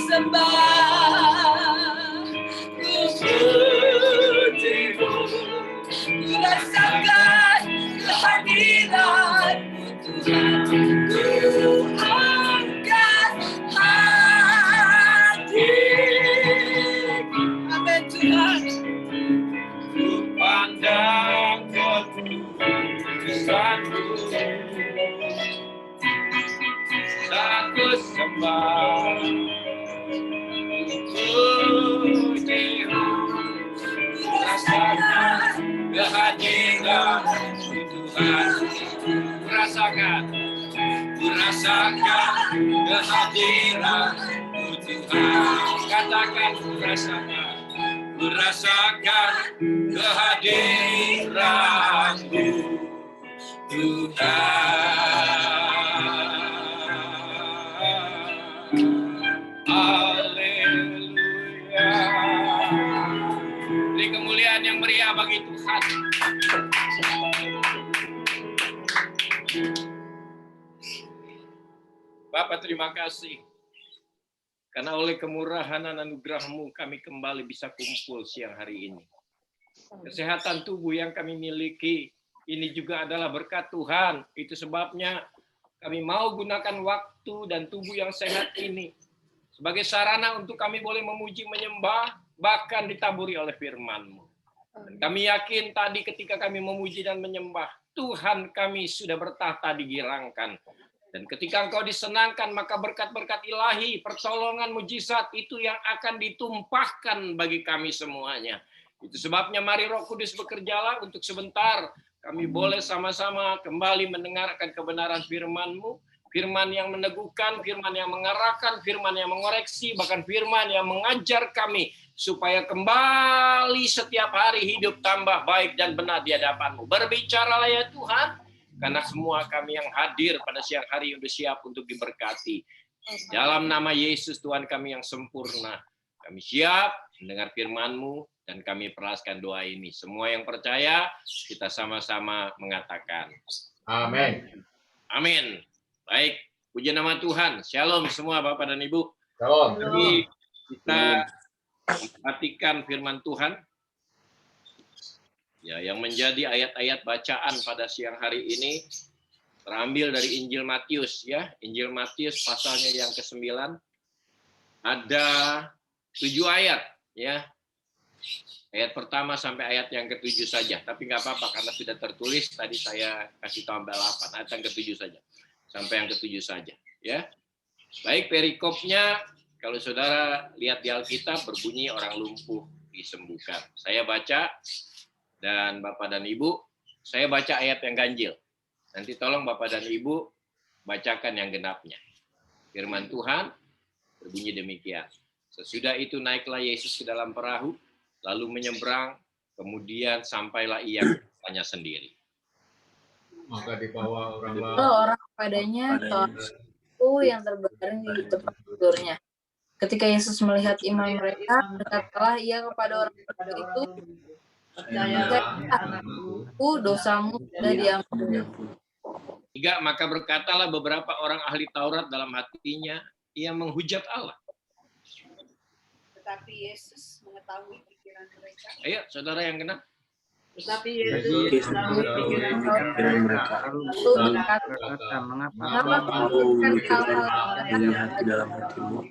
sembah, ku pujimu, ku rasakan kehadiran-Mu Tuhan, ku angkat hati. Amin Tuhan. Ku pandang ketulusan-Mu, saat ku sembah, puji-Mu, rasakan kehadiran-Mu Tuhan. Rasakan kehadiran-Mu Tuhan. Katakan ku rasakan kehadiran-Mu Tuhan. Haleluya. Beri kemuliaan yang meriah bagi Tuhan. Bapak, terima kasih karena oleh kemurahan dan anugerah-Mu kami kembali bisa kumpul siang hari ini. Kesehatan tubuh yang kami miliki ini juga adalah berkat Tuhan. Itu sebabnya kami mau gunakan waktu dan tubuh yang sehat ini sebagai sarana untuk kami boleh memuji, menyembah, bahkan ditaburi oleh firman-Mu. Dan kami yakin tadi ketika kami memuji dan menyembah, Tuhan kami sudah bertahta digirangkan. Dan ketika Engkau disenangkan, maka berkat-berkat ilahi, pertolongan, mujizat itu yang akan ditumpahkan bagi kami semuanya. Itu sebabnya mari Roh Kudus bekerjalah untuk sebentar. Kami boleh sama-sama kembali mendengarkan kebenaran firman-Mu. Firman yang meneguhkan, firman yang mengarahkan, firman yang mengoreksi, bahkan firman yang mengajar kami supaya kembali setiap hari hidup tambah baik dan benar di hadapan-Mu. Berbicaralah ya Tuhan, karena semua kami yang hadir pada siang hari sudah siap untuk diberkati. Dalam nama Yesus Tuhan kami yang sempurna, kami siap mendengar firman-Mu dan kami peraskan doa ini. Semua yang percaya, kita sama-sama mengatakan. Amin. Amin. Baik, puji nama Tuhan. Shalom semua Bapak dan Ibu. Shalom. Jadi kita memperhatikan firman Tuhan. Ya, yang menjadi ayat-ayat bacaan pada siang hari ini terambil dari Injil Matius ya. Injil Matius pasalnya yang ke-9. Ada 7 ayat ya. Ayat pertama sampai ayat yang ke-7 saja. Tapi nggak apa-apa karena sudah tertulis. Tadi saya kasih tambah 8. Ayat yang ke-7 saja. Sampai yang ke-7 saja ya. Baik, perikopnya kalau saudara lihat di Alkitab berbunyi orang lumpuh disembuhkan. Saya baca. Dan Bapak dan Ibu, saya baca ayat yang ganjil. Nanti tolong Bapak dan Ibu bacakan yang genapnya. Firman Tuhan berbunyi demikian. Sesudah itu naiklah Yesus ke dalam perahu, lalu menyeberang, kemudian sampailah ia ke kotanya sendiri. Maka dibawa orang kepadanya itu yang terbaring di tempat tidurnya. Ketika Yesus melihat iman mereka, berkatalah ia kepada orang itu, dosamu sudah diampuni. 3, maka berkatalah beberapa orang ahli Taurat dalam hatinya, ia menghujat Allah. Tetapi Yesus mengetahui pikiran mereka. Ayo, saudara yang genap. Tetapi Yesus mengetahui pikiran mereka. Lalu berkata, mengapa kamu memikirkan hal-hal di dalam hatimu?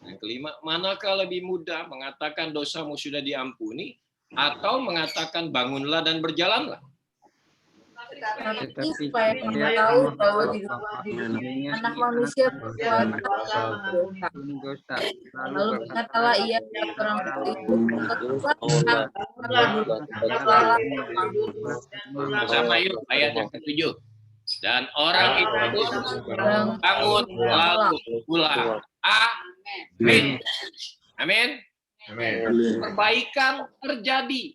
Yang kelima, manakah lebih mudah mengatakan dosamu sudah diampuni atau mengatakan bangunlah dan berjalanlah? Tetapi supaya kamu tahu bahwa di dunia anak manusia berbuat dosa. Lalu berkatalah ia kepada orang itu, Sama yuk ayat yang ke-7. Dan orang itu bangun lalu pulang. Amin. Amin. Perbaikan terjadi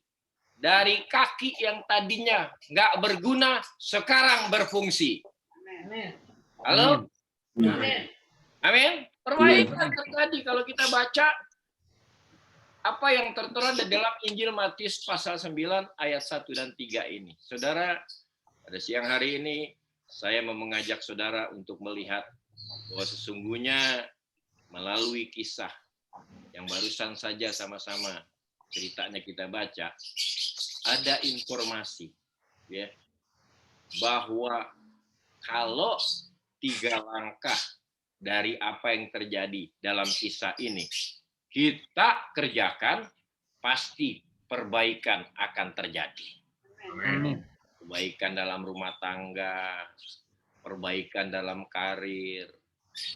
dari kaki yang tadinya nggak berguna, sekarang berfungsi. Halo? Amin. Perbaikan terjadi kalau kita baca apa yang tertera di dalam Injil Matius pasal 9 ayat 1 dan 3 ini. Saudara, pada siang hari ini saya mau mengajak saudara untuk melihat bahwa sesungguhnya melalui kisah yang barusan saja sama-sama ceritanya kita baca, ada informasi ya bahwa kalau 3 langkah dari apa yang terjadi dalam kisah ini kita kerjakan, pasti perbaikan akan terjadi. Amin. Perbaikan dalam rumah tangga, perbaikan dalam karir,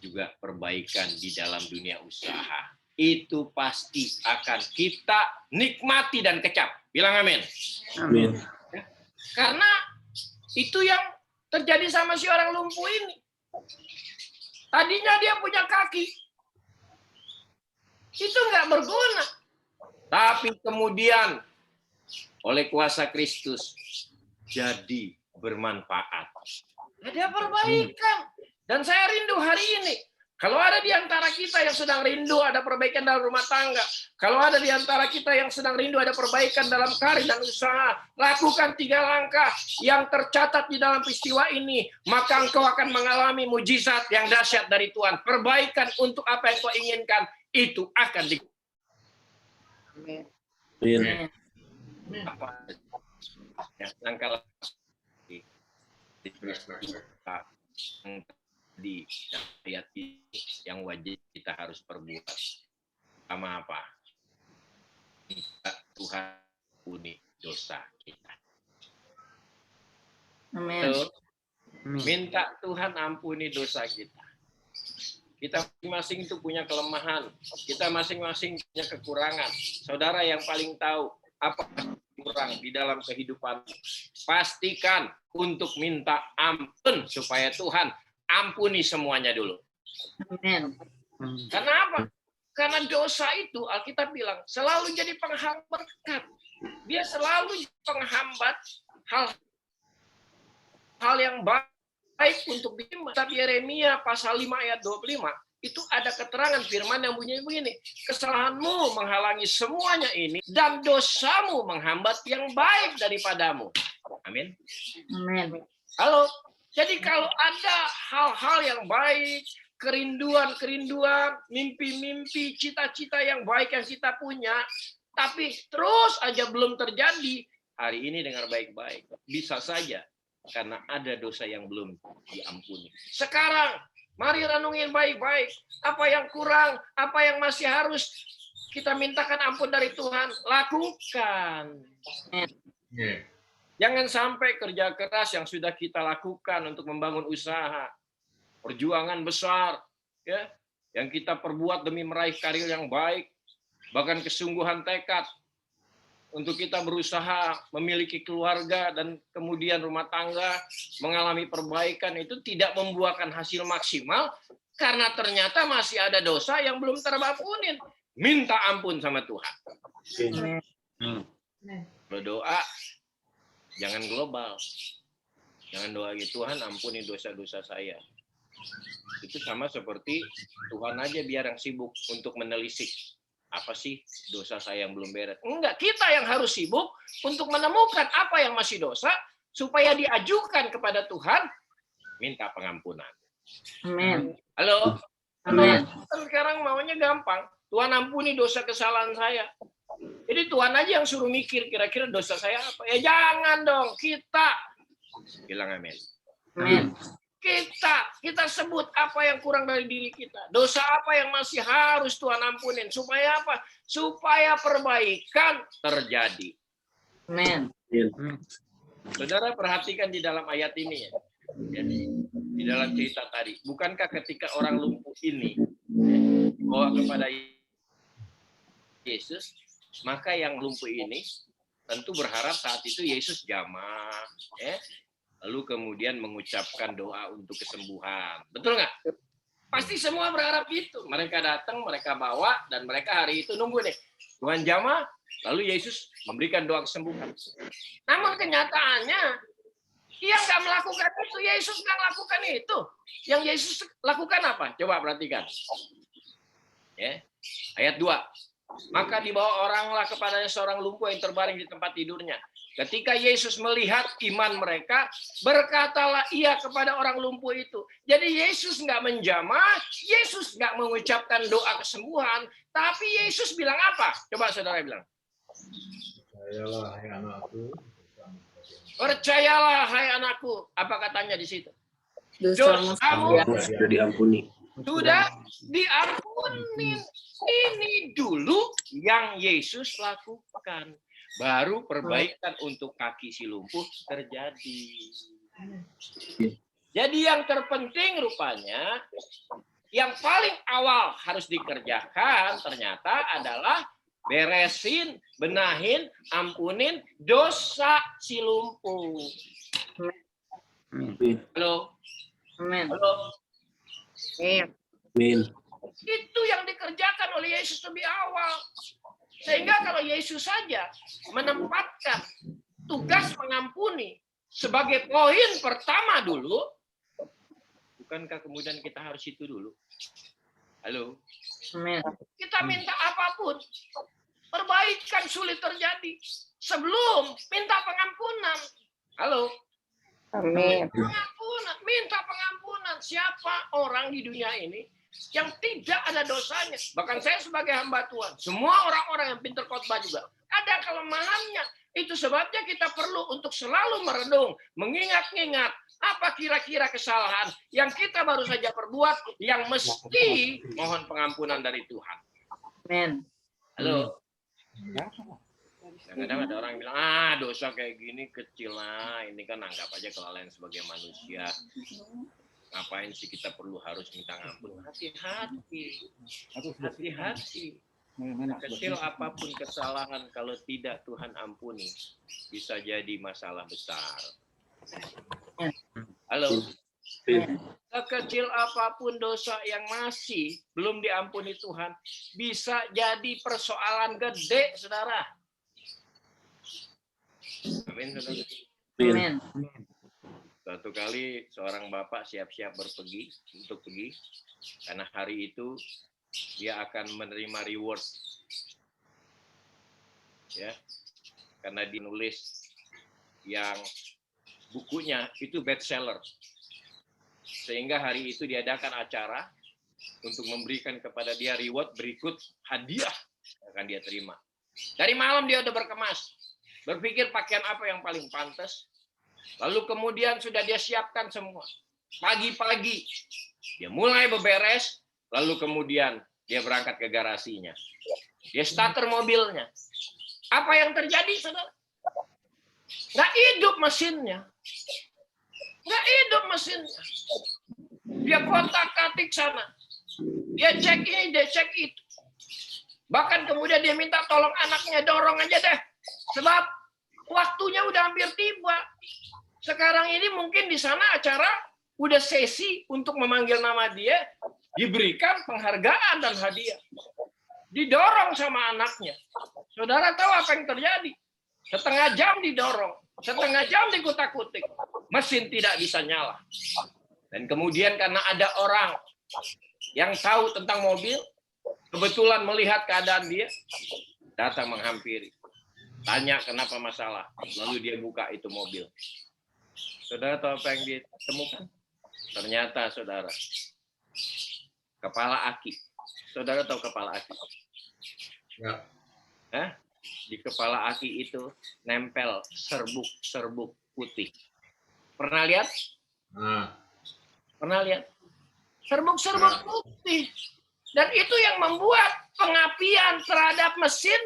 juga perbaikan di dalam dunia usaha. Itu pasti akan kita nikmati dan kecap. Bilang amin. Amin. Karena itu yang terjadi sama si orang lumpuh ini. Tadinya dia punya kaki. Itu nggak berguna. Tapi kemudian oleh kuasa Kristus jadi bermanfaat. Ada perbaikan. Dan saya rindu hari ini. Kalau ada di antara kita yang sedang rindu ada perbaikan dalam rumah tangga, kalau ada di antara kita yang sedang rindu ada perbaikan dalam karir dan usaha, lakukan 3 langkah yang tercatat di dalam peristiwa ini, maka engkau akan mengalami mujizat yang dahsyat dari Tuhan. Perbaikan untuk apa yang kau inginkan, itu akan di... Amin. Apa? Ya, langkah di ayat ini yang wajib kita harus perbuat. Sama apa? Minta Tuhan ampuni dosa kita. Amin. So, minta Tuhan ampuni dosa kita. Kita masing-masing itu punya kelemahan. Kita masing-masing punya kekurangan. Saudara yang paling tahu apa yang kurang di dalam kehidupan. Pastikan untuk minta ampun supaya Tuhan ampuni semuanya dulu. Amin. Karena apa? Karena dosa itu Alkitab bilang selalu jadi penghambat berkat. Dia selalu penghambat hal yang baik untuk diterima. Tapi Yeremia pasal 5 ayat 25 itu ada keterangan firman yang bunyi begini. Kesalahanmu menghalangi semuanya ini dan dosamu menghambat yang baik daripadamu. Amin. Amin. Halo. Jadi kalau ada hal-hal yang baik, kerinduan-kerinduan, mimpi-mimpi, cita-cita yang baik yang kita punya, tapi terus aja belum terjadi, hari ini dengar baik-baik. Bisa saja karena ada dosa yang belum diampuni. Sekarang, mari renungin baik-baik. Apa yang kurang, apa yang masih harus kita mintakan ampun dari Tuhan, lakukan. Jangan sampai kerja keras yang sudah kita lakukan untuk membangun usaha, perjuangan besar, ya, yang kita perbuat demi meraih karir yang baik, bahkan kesungguhan tekad untuk kita berusaha memiliki keluarga dan kemudian rumah tangga mengalami perbaikan itu tidak membuahkan hasil maksimal karena ternyata masih ada dosa yang belum terampunin. Minta ampun sama Tuhan. Berdoa. Jangan global. Jangan doa gitu, Tuhan ampuni dosa-dosa saya. Itu sama seperti Tuhan aja biar yang sibuk untuk menelisik. Apa sih dosa saya yang belum beres? Enggak, kita yang harus sibuk untuk menemukan apa yang masih dosa supaya diajukan kepada Tuhan minta pengampunan. Amin. Halo? Amin. Sekarang maunya gampang. Tuhan ampuni dosa kesalahan saya. Jadi Tuhan aja yang suruh mikir kira-kira dosa saya apa. Ya jangan dong, kita. Bilang amin. Amin. Kita sebut apa yang kurang dari diri kita. Dosa apa yang masih harus Tuhan ampunin. Supaya apa? Supaya perbaikan terjadi. Amin. Saudara perhatikan di dalam ayat ini ya. Jadi, di dalam cerita tadi. Bukankah ketika orang lumpuh ini dibawa kepada Yesus, maka yang lumpuh ini tentu berharap saat itu Yesus jamah, ya. Lalu kemudian mengucapkan doa untuk kesembuhan. Betul nggak? Pasti semua berharap itu. Mereka datang, mereka bawa, dan mereka hari itu nunggu nih. Tuhan jamah, lalu Yesus memberikan doa kesembuhan. Namun kenyataannya, dia nggak melakukan itu. Yesus nggak melakukan itu. Yang Yesus lakukan apa? Coba perhatikan. Ya. Ayat 2. Maka dibawa oranglah kepadanya seorang lumpuh yang terbaring di tempat tidurnya. Ketika Yesus melihat iman mereka, berkatalah ia kepada orang lumpuh itu. Jadi Yesus nggak menjamah, Yesus nggak mengucapkan doa kesembuhan, tapi Yesus bilang apa? Coba saudara bilang. Percayalah, hai anakku. Percayalah, hai anakku. Apa katanya di situ? Dosamu Dosamu Sudah diampuni. sudah diampuni. Ini dulu yang Yesus lakukan. Baru perbaikan untuk kaki si lumpuh terjadi. Jadi yang terpenting rupanya, yang paling awal harus dikerjakan ternyata adalah beresin, benahin, ampunin dosa si lumpuh. Halo? Amin. Halo? Amin. Itu yang dikerjakan oleh Yesus lebih awal. Sehingga kalau Yesus saja menempatkan tugas mengampuni sebagai poin pertama dulu, bukankah kemudian kita harus itu dulu? Halo? Amin. Kita minta apapun, perbaikan sulit terjadi sebelum minta pengampunan. Halo? Amin. Pengampunan, minta pengampunan. Siapa orang di dunia ini yang tidak ada dosanya? Bahkan saya sebagai hamba Tuhan, semua orang-orang yang pintar khotbah juga ada kelemahannya. Itu sebabnya kita perlu untuk selalu merenung, mengingat-ingat apa kira-kira kesalahan yang kita baru saja perbuat yang mesti mohon pengampunan dari Tuhan. Amin. Halo. Kadang-kadang ada orang yang bilang, dosa kayak gini kecil lah, ini kan anggap aja kelalaian sebagai manusia. Ngapain sih kita perlu harus minta ampun? Hati-hati. Hati-hati. Kecil apapun kesalahan, kalau tidak Tuhan ampuni, bisa jadi masalah besar. Halo. Sekecil apapun dosa yang masih belum diampuni Tuhan, bisa jadi persoalan gede, saudara. Amin, saudara. Amin. Suatu kali seorang bapak siap-siap berpergi untuk pergi, karena hari itu dia akan menerima reward, ya, karena dinulis yang bukunya itu bestseller, sehingga hari itu diadakan acara untuk memberikan kepada dia reward berikut hadiah yang akan dia terima. Dari malam dia udah berkemas, berpikir pakaian apa yang paling pantas. Lalu kemudian sudah dia siapkan semua. Pagi-pagi dia mulai beberes, lalu kemudian dia berangkat ke garasinya. Dia starter mobilnya. Apa yang terjadi, saudara? Nggak hidup mesinnya. Nggak hidup mesinnya. Dia kotak-katik sana. Dia cek ini, dia cek itu. Bahkan kemudian dia minta tolong anaknya, dorong aja deh. Sebab waktunya udah hampir tiba. Sekarang ini mungkin di sana acara udah sesi untuk memanggil nama dia, diberikan penghargaan dan hadiah. Didorong sama anaknya. Saudara tahu apa yang terjadi? Setengah jam didorong, setengah jam dikutak-kutik. Mesin tidak bisa nyala. Dan kemudian karena ada orang yang tahu tentang mobil, kebetulan melihat keadaan dia, datang menghampiri. Tanya kenapa masalah, lalu dia buka itu mobil. Saudara tahu apa yang ditemukan? Ternyata, saudara, kepala aki. Saudara tahu kepala aki? Ya. Di kepala aki itu nempel serbuk-serbuk putih. Pernah lihat? Pernah lihat? Serbuk-serbuk putih. Dan itu yang membuat pengapian terhadap mesin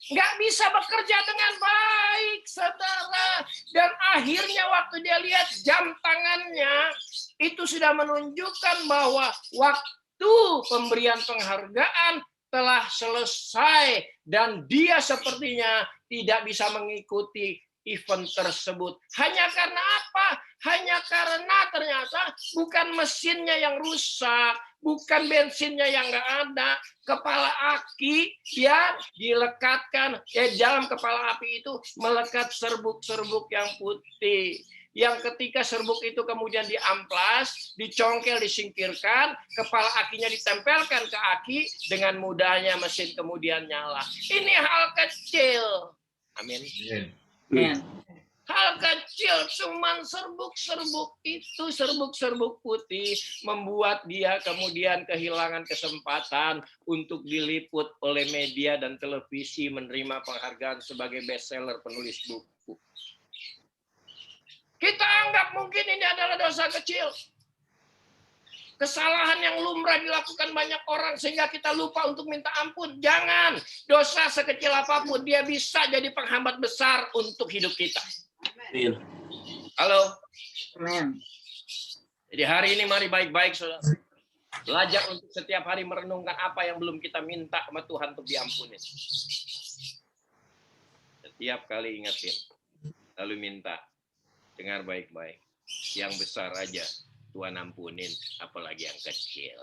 nggak bisa bekerja dengan baik, saudara. Dan akhirnya waktu dia lihat jam tangannya, itu sudah menunjukkan bahwa waktu pemberian penghargaan telah selesai. Dan dia sepertinya tidak bisa mengikuti event tersebut. Hanya karena apa? Hanya karena ternyata bukan mesinnya yang rusak, bukan bensinnya yang nggak ada. Kepala aki yang dilekatkan, dalam kepala api itu melekat serbuk-serbuk yang putih. Yang ketika serbuk itu kemudian diamplas, dicongkel, disingkirkan, kepala akinya ditempelkan ke aki, dengan mudahnya mesin kemudian nyala. Ini hal kecil. Amin. Amin. Hal kecil cuman serbuk-serbuk itu, serbuk-serbuk putih membuat dia kemudian kehilangan kesempatan untuk diliput oleh media dan televisi, menerima penghargaan sebagai bestseller penulis buku. Kita anggap mungkin ini adalah dosa kecil. Kesalahan yang lumrah dilakukan banyak orang sehingga kita lupa untuk minta ampun. Jangan. Dosa sekecil apapun dia bisa jadi penghambat besar untuk hidup kita. Amin. Halo. Amin. Jadi hari ini mari baik-baik saudara. Belajar untuk setiap hari merenungkan apa yang belum kita minta sama Tuhan untuk diampuni. Setiap kali ingetin. Lalu minta. Dengar baik-baik. Yang besar aja Tuhan ampunin, apalagi yang kecil.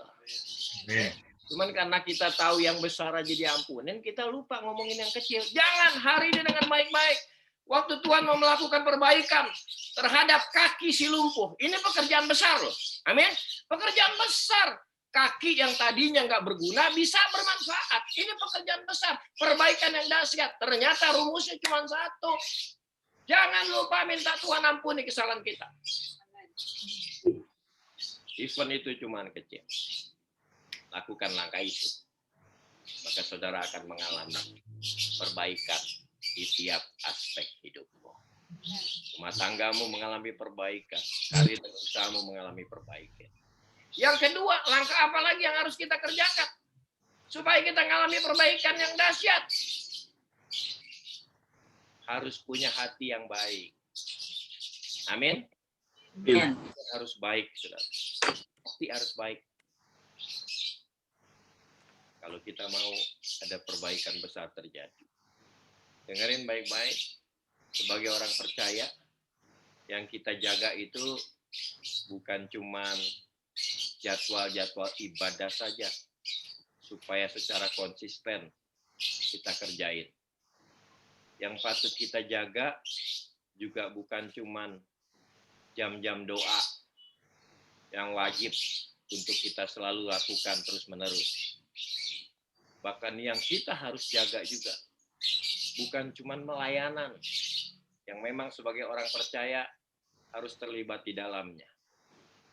Cuman karena kita tahu yang besar aja diampunin, kita lupa ngomongin yang kecil. Jangan hari ini dengan baik-baik. Waktu Tuhan mau melakukan perbaikan terhadap kaki si lumpuh. Ini pekerjaan besar loh. Amin. Pekerjaan besar. Kaki yang tadinya nggak berguna bisa bermanfaat. Ini pekerjaan besar. Perbaikan yang dahsyat. Ternyata rumusnya cuma satu. Jangan lupa minta Tuhan ampuni kesalahan kita. Event itu cuma kecil. Lakukan langkah itu. Maka saudara akan mengalami perbaikan di tiap aspek hidupmu. Rumah tanggamu mengalami perbaikan. Karir dan usahamu mengalami perbaikan. Yang kedua, langkah apa lagi yang harus kita kerjakan? Supaya kita mengalami perbaikan yang dahsyat. Harus punya hati yang baik. Amin. Amin. Harus baik, saudara. Hati harus baik. Kalau kita mau ada perbaikan besar terjadi. Dengerin baik-baik. Sebagai orang percaya, yang kita jaga itu bukan cuman jadwal-jadwal ibadah saja. Supaya secara konsisten kita kerjain. Yang patut kita jaga juga bukan cuman jam-jam doa yang wajib untuk kita selalu lakukan terus-menerus. Bahkan yang kita harus jaga juga bukan cuma melayanan yang memang sebagai orang percaya harus terlibat di dalamnya.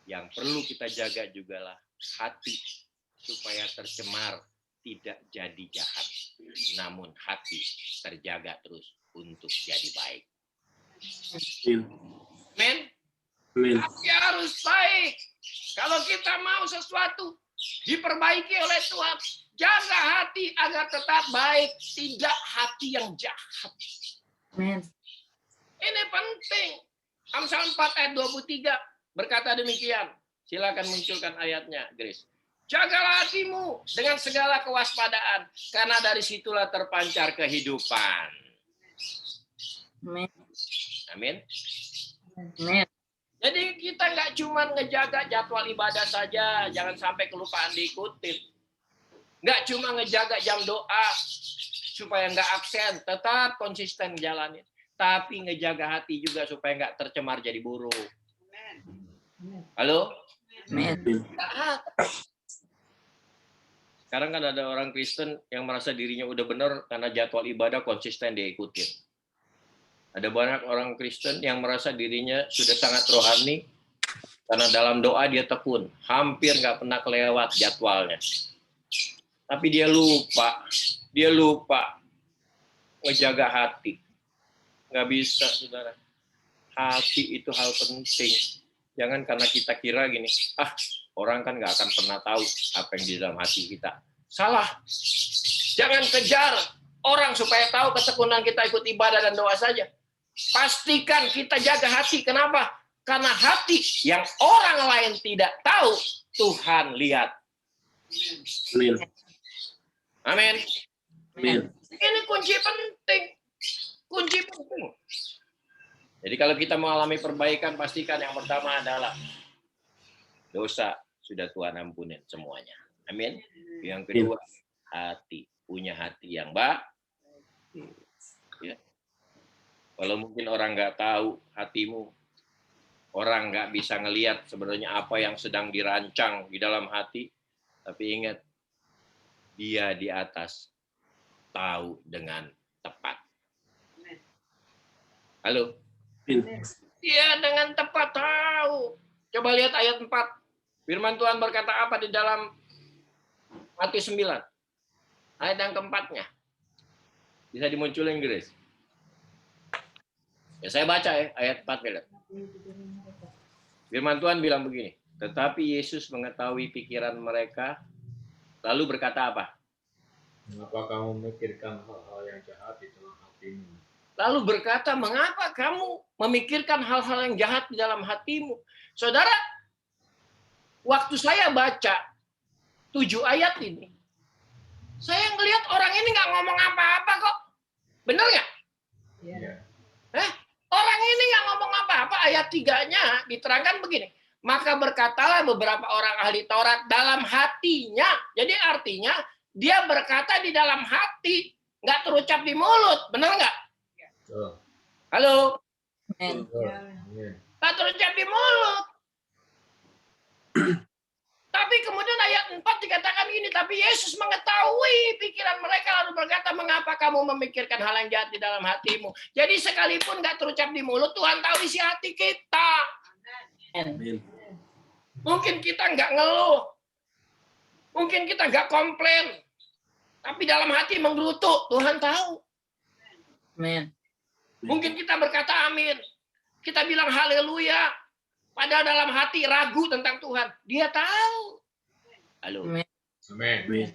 Yang perlu kita jaga jugalah hati supaya tercemar, tidak jadi jahat. Namun hati terjaga terus untuk jadi baik. Amin. Amin. Hati harus baik. Kalau kita mau sesuatu diperbaiki oleh Tuhan, jaga hati agar tetap baik, tidak hati yang jahat. Amin. Ini penting. Amsal 4 ayat 23 berkata demikian. Silakan munculkan ayatnya, Grace. Jagalah hatimu dengan segala kewaspadaan, karena dari situlah terpancar kehidupan. Amin. Amin. Amin. Jadi kita nggak cuma ngejaga jadwal ibadah saja, jangan sampai kelupaan diikutin. Nggak cuma ngejaga jam doa supaya nggak absen, tetap konsisten jalanin. Tapi ngejaga hati juga supaya nggak tercemar jadi buruk. Halo? Amin. Sekarang kan ada orang Kristen yang merasa dirinya udah benar karena jadwal ibadah konsisten dia ikutin. Ada banyak orang Kristen yang merasa dirinya sudah sangat rohani karena dalam doa dia tekun, hampir nggak pernah kelewat jadwalnya. Tapi dia lupa ngejaga hati. Nggak bisa, saudara. Hati itu hal penting. Jangan karena kita kira gini, orang kan nggak akan pernah tahu apa yang di dalam hati kita. Salah. Jangan kejar orang supaya tahu ketekunan kita ikut ibadah dan doa saja. Pastikan kita jaga hati. Kenapa? Karena hati yang orang lain tidak tahu, Tuhan lihat. Amin. Amin. Amin. Ini kunci penting. Kunci penting. Jadi kalau kita mengalami perbaikan, pastikan yang pertama adalah dosa sudah Tuhan ampunin semuanya. Amin. Yang kedua, hati. Punya hati yang baik. Ya. Kalau mungkin orang nggak tahu hatimu, orang nggak bisa ngelihat sebenarnya apa yang sedang dirancang di dalam hati. Tapi ingat, Dia di atas tahu dengan tepat. Halo? Amin. Dia dengan tepat tahu. Coba lihat ayat 4. Firman Tuhan berkata apa di dalam Matius 9? Ayat yang keempatnya. Bisa dimunculin, Grace? Ya saya baca ya, ayat 4. Lihat. Firman Tuhan bilang begini. Tetapi Yesus mengetahui pikiran mereka, lalu berkata apa? Mengapa kamu memikirkan hal-hal yang jahat di dalam hatimu? Lalu berkata, mengapa kamu memikirkan hal-hal yang jahat di dalam hatimu? Saudara, waktu saya baca 7 ayat ini, saya ngelihat orang ini nggak ngomong apa-apa kok. Bener nggak? Iya. Orang ini nggak ngomong apa-apa. Ayat 3-nya diterangkan begini. Maka berkatalah beberapa orang ahli Taurat dalam hatinya. Jadi artinya dia berkata di dalam hati, nggak terucap di mulut. Bener nggak? Betul. Halo? Amin. Betul. Amin. Nggak terucap di mulut. Tapi kemudian ayat 4 dikatakan ini, tapi Yesus mengetahui pikiran mereka lalu berkata, mengapa kamu memikirkan hal yang jahat di dalam hatimu? Jadi sekalipun nggak terucap di mulut, Tuhan tahu isi hati kita. Amin. Mungkin kita nggak ngeluh, mungkin kita nggak komplain, tapi dalam hati menggerutu, Tuhan tahu. Amin. Mungkin kita berkata amin, kita bilang haleluya, padahal dalam hati ragu tentang Tuhan. Dia tahu. Halo. Amin. Amin.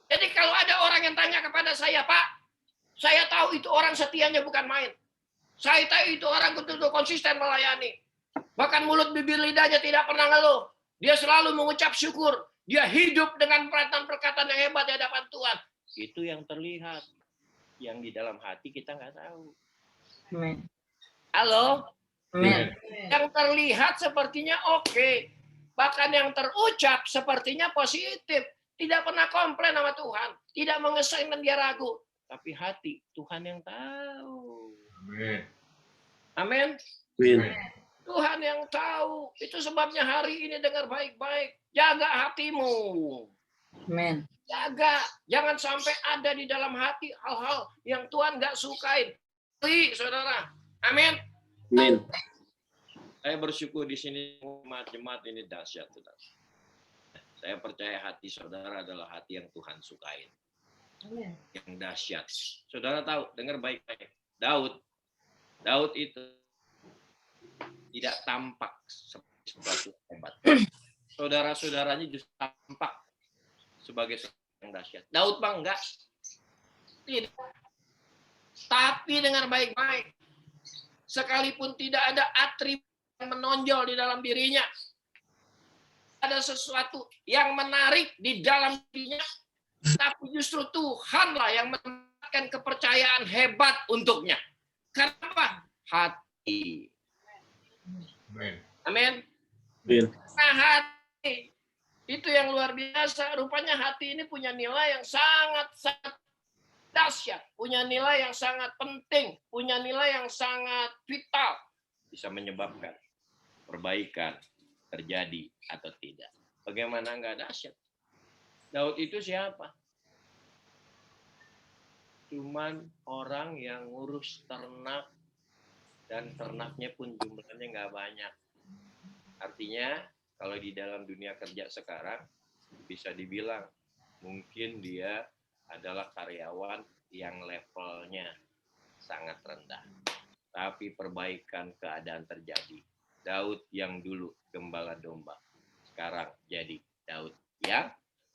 Jadi kalau ada orang yang tanya kepada saya, Pak, saya tahu itu orang setianya bukan main. Saya tahu itu orang betul-betul konsisten melayani. Bahkan mulut bibir lidahnya tidak pernah ngeluh. Dia selalu mengucap syukur. Dia hidup dengan perkataan-perkataan yang hebat di hadapan Tuhan. Itu yang terlihat. Yang di dalam hati kita nggak tahu. Amin. Halo? Amin. Yang terlihat sepertinya oke. Bahkan yang terucap sepertinya positif. Tidak pernah komplain sama Tuhan. Tidak mengesahin dan dia ragu. Tapi hati, Tuhan yang tahu. Amin. Amin. Amin. Tuhan yang tahu. Itu sebabnya hari ini dengar baik-baik. Jaga hatimu. Amin. Jaga. Jangan sampai ada di dalam hati hal-hal yang Tuhan nggak sukain. Saudara. Amin. Amin. Saya bersyukur di sini jemaat-jemaat ini dahsyat. Saudara. Saya percaya hati saudara adalah hati yang Tuhan sukain. Yang dahsyat. Saudara tahu, dengar baik-baik. Daud itu tidak tampak sebagai sesuatu hebat. Saudara-saudaranya justru tampak sebagai sesuatu yang dahsyat. Daud bang enggak. Tidak. Tapi dengar baik-baik. Sekalipun tidak ada atribut yang menonjol di dalam dirinya, ada sesuatu yang menarik di dalam dirinya, tapi justru Tuhanlah yang menempatkan kepercayaan hebat untuknya. Kenapa? Hati. Amin. Amin. Amin. Nah, hati itu yang luar biasa. Rupanya hati ini punya nilai yang sangat-sangat dahsyat, punya nilai yang sangat penting, punya nilai yang sangat vital, bisa menyebabkan perbaikan terjadi atau tidak. Bagaimana nggak dahsyat? Daud itu siapa? Cuman orang yang ngurus ternak, dan ternaknya pun jumlahnya nggak banyak. Artinya kalau di dalam dunia kerja sekarang bisa dibilang mungkin dia adalah karyawan yang levelnya sangat rendah. Tapi perbaikan keadaan terjadi. Daud yang dulu gembala domba, sekarang jadi Daud yang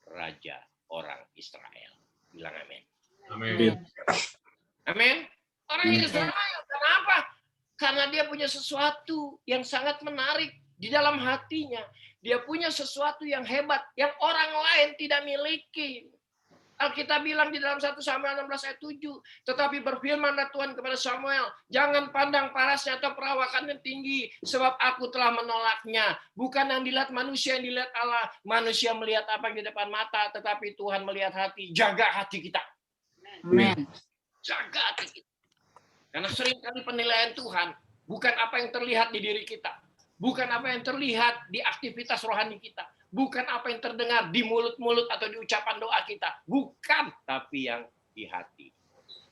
raja orang Israel. Bilang amin. Amin. Amin. Orang Israel. Kenapa? Karena dia punya sesuatu yang sangat menarik di dalam hatinya. Dia punya sesuatu yang hebat, yang orang lain tidak miliki. Alkitab bilang di dalam 1 Samuel 16 ayat 7, tetapi berfirmanlah Tuhan kepada Samuel, jangan pandang parasnya atau perawakannya tinggi, sebab aku telah menolaknya. Bukan yang dilihat manusia, yang dilihat Allah. Manusia melihat apa yang di depan mata, tetapi Tuhan melihat hati. Jaga hati kita. Amin. Jaga hati kita. Karena seringkali penilaian Tuhan bukan apa yang terlihat di diri kita. Bukan apa yang terlihat di aktivitas rohani kita. Bukan apa yang terdengar di mulut-mulut atau di ucapan doa kita. Bukan, tapi yang di hati.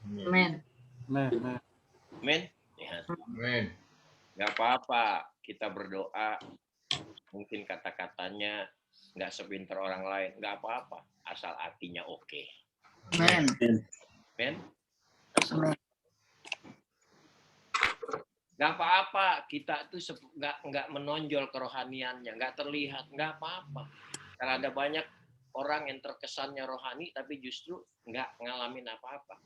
Amin. Amin. Ya. Amin. Nggak apa-apa kita berdoa, mungkin kata-katanya nggak sepinter orang lain, nggak apa-apa, asal hatinya oke. Amin. Amin. Amin. Nggak apa-apa kita tuh nggak menonjol kerohaniannya, nggak terlihat, nggak apa-apa. Karena ada banyak orang yang terkesannya rohani tapi justru nggak ngalamin apa-apa,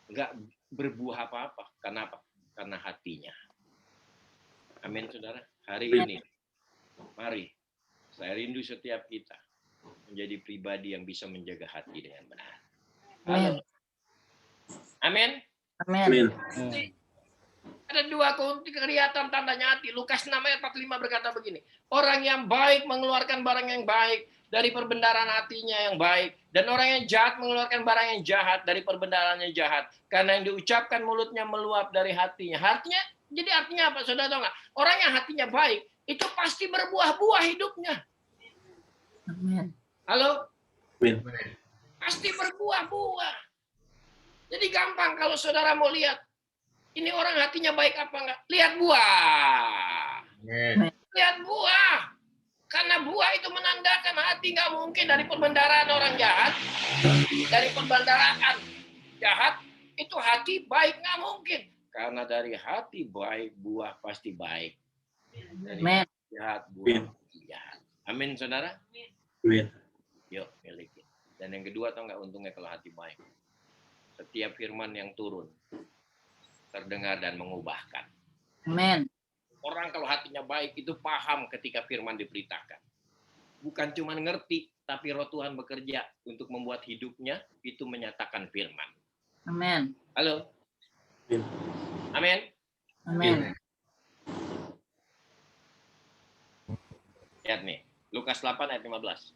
nggak berbuah apa-apa. Kenapa? Karena hatinya. Amin, saudara. Hari ini, mari saya rindu setiap kita menjadi pribadi yang bisa menjaga hati dengan benar. Amin. Amin. Amin. Ada dua kelihatan tandanya hati. Lukas 6 ayat 45 berkata begini. Orang yang baik mengeluarkan barang yang baik dari perbendaharaan hatinya yang baik. Dan orang yang jahat mengeluarkan barang yang jahat dari perbendaharaan yang jahat. Karena yang diucapkan mulutnya meluap dari hatinya. Jadi artinya apa? Saudara tahu nggak? Orang yang hatinya baik, itu pasti berbuah-buah hidupnya. Amin. Halo? Amin. Pasti berbuah-buah. Jadi gampang kalau saudara mau lihat. Ini orang hatinya baik apa enggak? Lihat buah. Amin. Lihat buah. Karena buah itu menandakan hati nggak mungkin dari perbendaharaan orang jahat. Dari perbendaharaan jahat, itu hati baik nggak mungkin. Karena dari hati baik, buah pasti baik. Dari Amin. hati jahat, buah pasti jahat. Amin, saudara? Amin. Yuk, miliki. Dan yang kedua, tahu nggak untungnya kalau hati baik? Setiap firman yang turun, terdengar dan mengubahkan. Amin. Orang kalau hatinya baik itu paham ketika firman diberitakan. Bukan cuma ngerti, tapi roh Tuhan bekerja untuk membuat hidupnya itu menyatakan firman. Amin. Halo? Amin. Amin? Amin. Lihat nih, Lukas 8 ayat 15.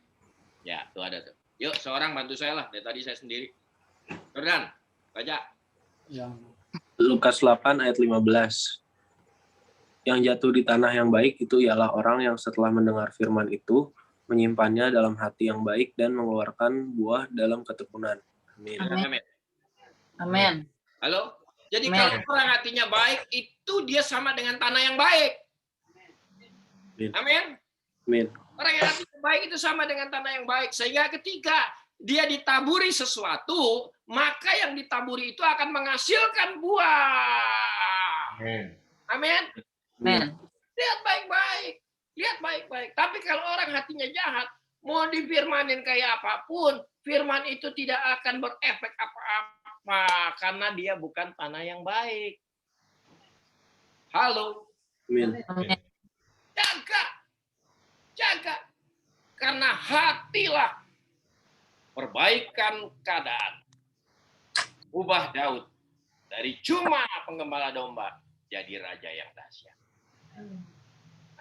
Ya, tuh ada tuh. Yuk, seorang bantu saya lah. Dari tadi saya sendiri. Jordan, baca. Lukas 8 ayat 15. Yang jatuh di tanah yang baik itu ialah orang yang setelah mendengar firman itu menyimpannya dalam hati yang baik dan mengeluarkan buah dalam ketekunan. Amin. Amin. Amin. Halo? Jadi Amin. kalau orang hatinya baik, itu dia sama dengan tanah yang baik. Amin. Amin. Amin. Orang yang hatinya baik itu sama dengan tanah yang baik. Sehingga ketika dia ditaburi sesuatu, maka yang ditaburi itu akan menghasilkan buah. Amin. Amin. Amin. Lihat baik-baik. Lihat baik-baik. Tapi kalau orang hatinya jahat, mau difirmanin kayak apapun, firman itu tidak akan berefek apa-apa. Karena dia bukan tanah yang baik. Halo? Amin. Amin. Jaga. Jaga. Karena hatilah perbaikan keadaan. Ubah Daud dari cuma penggembala domba jadi raja yang dahsyat.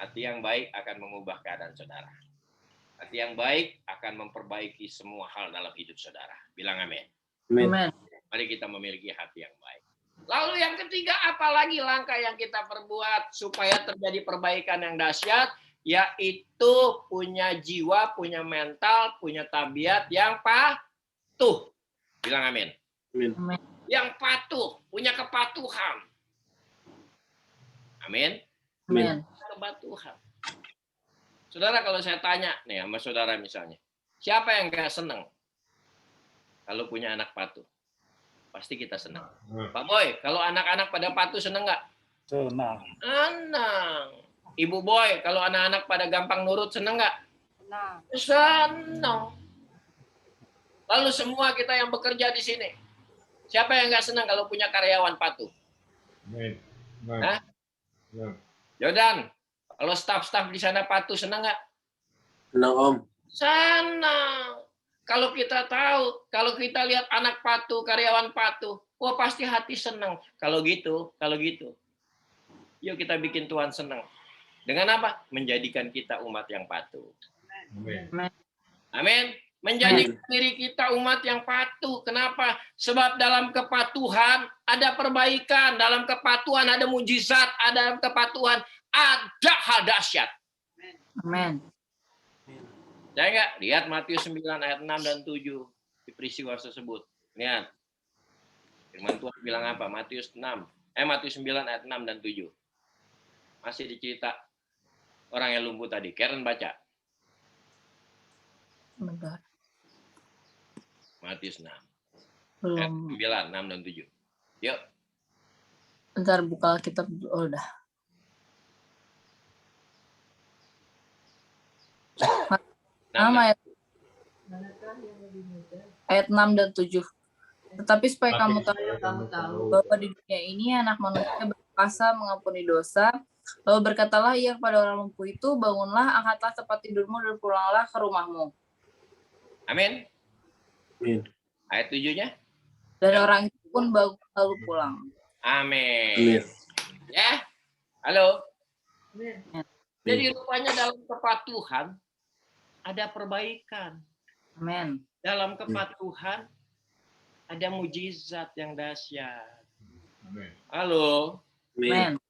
Hati yang baik akan mengubah keadaan saudara. Hati yang baik akan memperbaiki semua hal dalam hidup saudara. Bilang amin. Amin. Amin. Mari kita memiliki hati yang baik. Lalu yang ketiga, apalagi langkah yang kita perbuat supaya terjadi perbaikan yang dahsyat, yaitu punya jiwa, punya mental, punya tabiat yang patuh. Bilang amin. Amin. Yang patuh, punya kepatuhan. Amin. Amin. Kepatuhan. Saudara, kalau saya tanya nih sama saudara misalnya, siapa yang gak senang kalau punya anak patuh? Pasti kita senang. Pak Boy, kalau anak-anak pada patuh senang nggak? Senang. Senang. Ibu Boy, kalau anak-anak pada gampang nurut senang nggak? Nah, Senang. Lalu semua kita yang bekerja di sini, siapa yang nggak senang kalau punya karyawan patuh? Amin. Hah? Jordan, kalau staf-staf di sana patuh senang nggak? Senang Om. Senang. Kalau kita tahu, kalau kita lihat anak patuh, karyawan patuh, wah pasti hati senang. Kalau gitu, yuk kita bikin Tuhan senang. Dengan apa? Menjadikan kita umat yang patuh. Amin. Amin. Menjadikan diri kita umat yang patuh. Kenapa? Sebab dalam kepatuhan ada perbaikan. Dalam kepatuhan ada mujizat. Dalam kepatuhan ada hal dahsyat. Amin. Saya enggak? Lihat Matius 9 ayat 6 dan 7 di peristiwa tersebut. Lihat. Firman Tuhan bilang apa? Matius 6 Matius 9 ayat 6 dan 7. Masih dicerita orang yang lumpuh tadi. Karen baca. Bentar. Matius 6. Ayat Belum. 9, 6 dan 7. Yuk. Bentar buka kitab. Oh, udah. Nama ayat 6 dan 7. Tetapi supaya kamu tahu bahwa di dunia ini anak manusia berkuasa mengampuni dosa. Lalu berkatalah ia kepada orang lumpuh itu, bangunlah, angkatlah tempat tidurmu dan pulanglah ke rumahmu. Amin. Amin. Ayat 7-nya. Dan orang itu pun bangun lalu pulang. Amin. Amin. Ya. Halo. Jadi rupanya dalam kepatuhan ada perbaikan. Amin. Dalam kepatuhan ada mujizat yang dahsyat. Amin. Halo. Amin.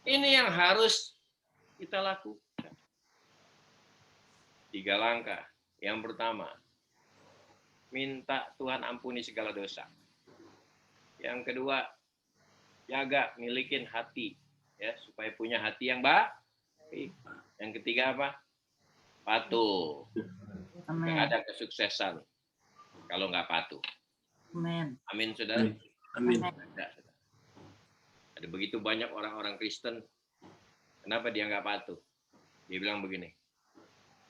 Ini yang harus kita lakukan. 3 langkah. Yang pertama, minta Tuhan ampuni segala dosa. Yang kedua, jaga, milikin hati, ya, supaya punya hati yang baik. Yang ketiga apa? Patuh. Amin. Nggak ada kesuksesan kalau nggak patuh. Amin. Amin, saudara. Amin. Ada begitu banyak orang-orang Kristen, kenapa dia nggak patuh? Dia bilang begini,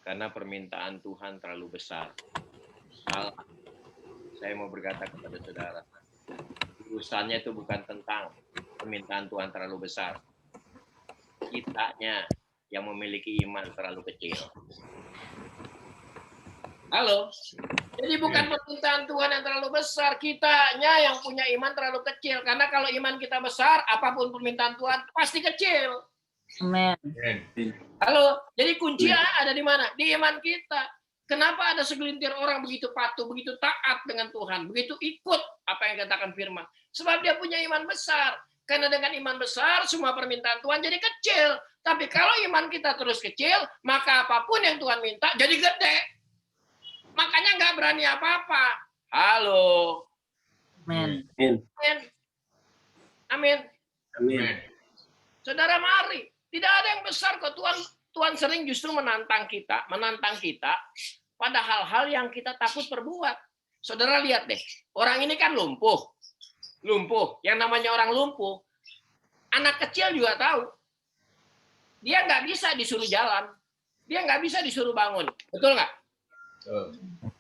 karena permintaan Tuhan terlalu besar. Salah. Saya mau berkata kepada saudara, urusannya itu bukan tentang permintaan Tuhan terlalu besar. Kitanya yang memiliki iman terlalu kecil. Halo? Jadi bukan permintaan Tuhan yang terlalu besar, kitanya yang punya iman terlalu kecil. Karena kalau iman kita besar, apapun permintaan Tuhan pasti kecil. Amin. Halo? Jadi kuncinya ada di mana? Di iman kita. Kenapa ada segelintir orang begitu patuh, begitu taat dengan Tuhan, begitu ikut apa yang dikatakan firman? Sebab dia punya iman besar. Karena dengan iman besar, semua permintaan Tuhan jadi kecil. Tapi kalau iman kita terus kecil, maka apapun yang Tuhan minta jadi gede. Makanya nggak berani apa-apa. Halo. Amin. Amin. Amin. Amin. Saudara, mari. Tidak ada yang besar kok. Tuhan sering justru menantang kita pada hal-hal yang kita takut perbuat. Saudara lihat deh, orang ini kan lumpuh. Yang namanya orang lumpuh, anak kecil juga tahu. Dia nggak bisa disuruh jalan. Dia nggak bisa disuruh bangun. Betul nggak?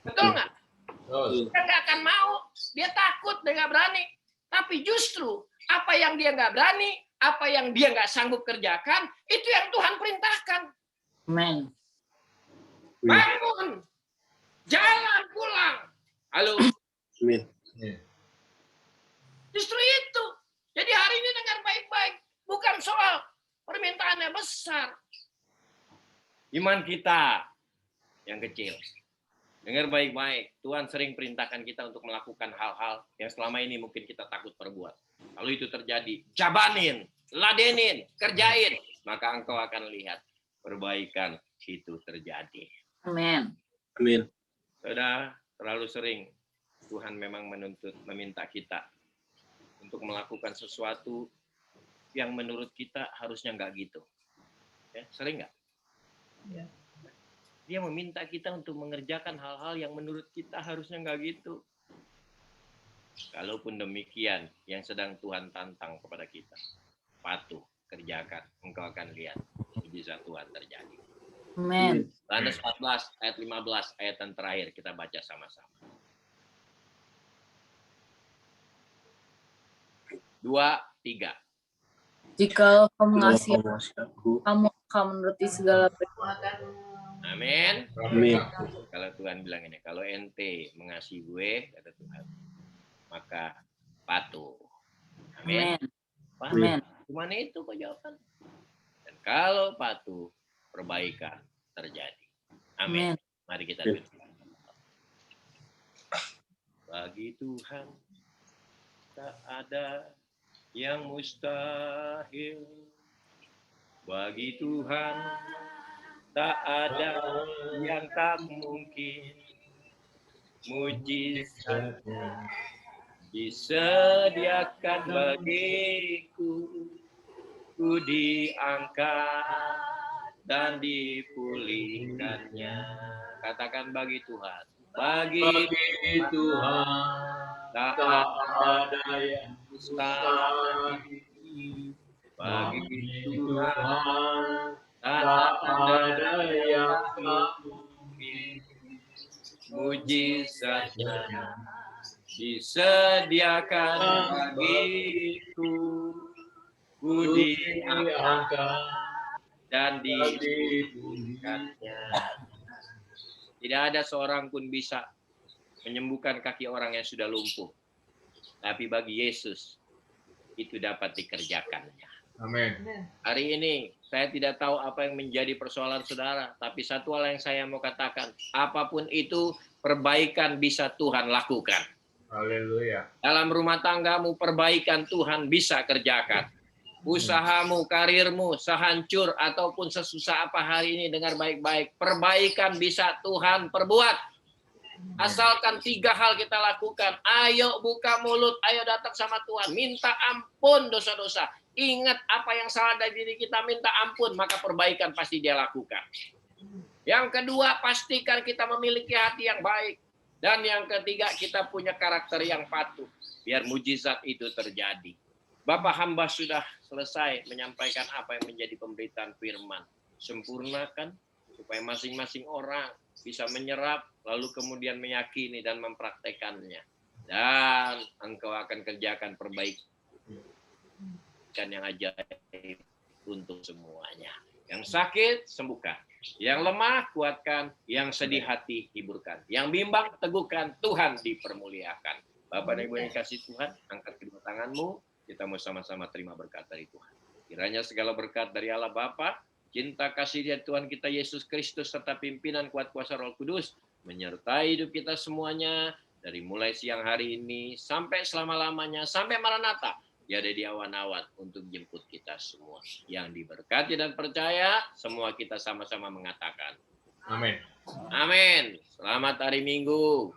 Betul nggak? Dia nggak akan mau. Dia takut, dia nggak berani. Tapi justru apa yang dia nggak berani, apa yang dia nggak sanggup kerjakan, itu yang Tuhan perintahkan. Amin. Bangun, jalan, pulang. Halo. Amin. Justru itu. Jadi hari ini dengar baik-baik. Bukan soal permintaannya besar. Iman kita yang kecil. Dengar baik-baik. Tuhan sering perintahkan kita untuk melakukan hal-hal yang selama ini mungkin kita takut perbuat. Kalau itu terjadi, jabanin, ladenin, kerjain. Maka engkau akan lihat perbaikan itu terjadi. Amin. Amin. Saudara, terlalu sering Tuhan memang meminta kita untuk melakukan sesuatu yang menurut kita harusnya nggak gitu. Ya, sering nggak? Ya. Dia meminta kita untuk mengerjakan hal-hal yang menurut kita harusnya nggak gitu. Kalaupun demikian, yang sedang Tuhan tantang kepada kita, patuh, kerjakan, engkau akan lihat mujizat Tuhan terjadi. Amin. Yohanes 14 ayat 15, ayat yang terakhir kita baca sama-sama. 2, 3. Jika kamu mengasihi aku, kamu akan menuruti segala perintah. Amin. Amin. Kalau Tuhan bilang ini, kalau ente mengasihi gue, kata Tuhan, maka patuh. Amin. Amin. Amin. Cuman itu kok jawaban. Dan kalau patuh, perbaikan terjadi. Amin. Amin. Mari kita berdoa. Bagi Tuhan tak ada yang mustahil. Bagi Tuhan tak ada yang tak mungkin. Mujizatnya disediakan bagiku, ku diangkat dan dipulihkannya. Katakan bagi Tuhan. Bagi Tuhan tak tak ada ada yang mustahil. Bagi Tuhan tak tak ada ada yang mungkin. Mujizatnya disediakan bagiku, ku diangkat dan dipulihkannya. Tidak ada seorang pun bisa menyembuhkan kaki orang yang sudah lumpuh. Tapi bagi Yesus, itu dapat dikerjakannya. Amin. Hari ini, saya tidak tahu apa yang menjadi persoalan saudara. Tapi satu hal yang saya mau katakan, apapun itu, perbaikan bisa Tuhan lakukan. Haleluya. Dalam rumah tanggamu, perbaikan Tuhan bisa kerjakan. Usahamu, karirmu, sehancur ataupun sesusah apa hari ini, dengar baik-baik. Perbaikan bisa Tuhan perbuat. Asalkan 3 hal kita lakukan. Ayo buka mulut, ayo datang sama Tuhan. Minta ampun dosa-dosa. Ingat apa yang salah dari diri kita, minta ampun. Maka perbaikan pasti dia lakukan. Yang kedua, pastikan kita memiliki hati yang baik. Dan yang ketiga, kita punya karakter yang patuh. Biar mujizat itu terjadi. Bapak hamba sudah selesai menyampaikan apa yang menjadi pemberitaan firman. Sempurnakan supaya masing-masing orang bisa menyerap, lalu kemudian meyakini dan mempraktekannya. Dan engkau akan kerjakan perbaikan yang ajaib untuk semuanya. Yang sakit, sembuhkan. Yang lemah, kuatkan. Yang sedih hati, hiburkan. Yang bimbang, teguhkan. Tuhan dipermuliakan. Bapak dan Ibu yang kasih Tuhan, angkat kedua tanganmu. Kita mau sama-sama terima berkat dari Tuhan. Kiranya segala berkat dari Allah Bapa, cinta kasih dari Tuhan kita Yesus Kristus, serta pimpinan kuat kuasa Roh Kudus, menyertai hidup kita semuanya, dari mulai siang hari ini, sampai selama-lamanya, sampai Maranatha, dia ada di awan-awan untuk jemput kita semua. Yang diberkati dan percaya, semua kita sama-sama mengatakan. Amin. Amin. Selamat hari Minggu.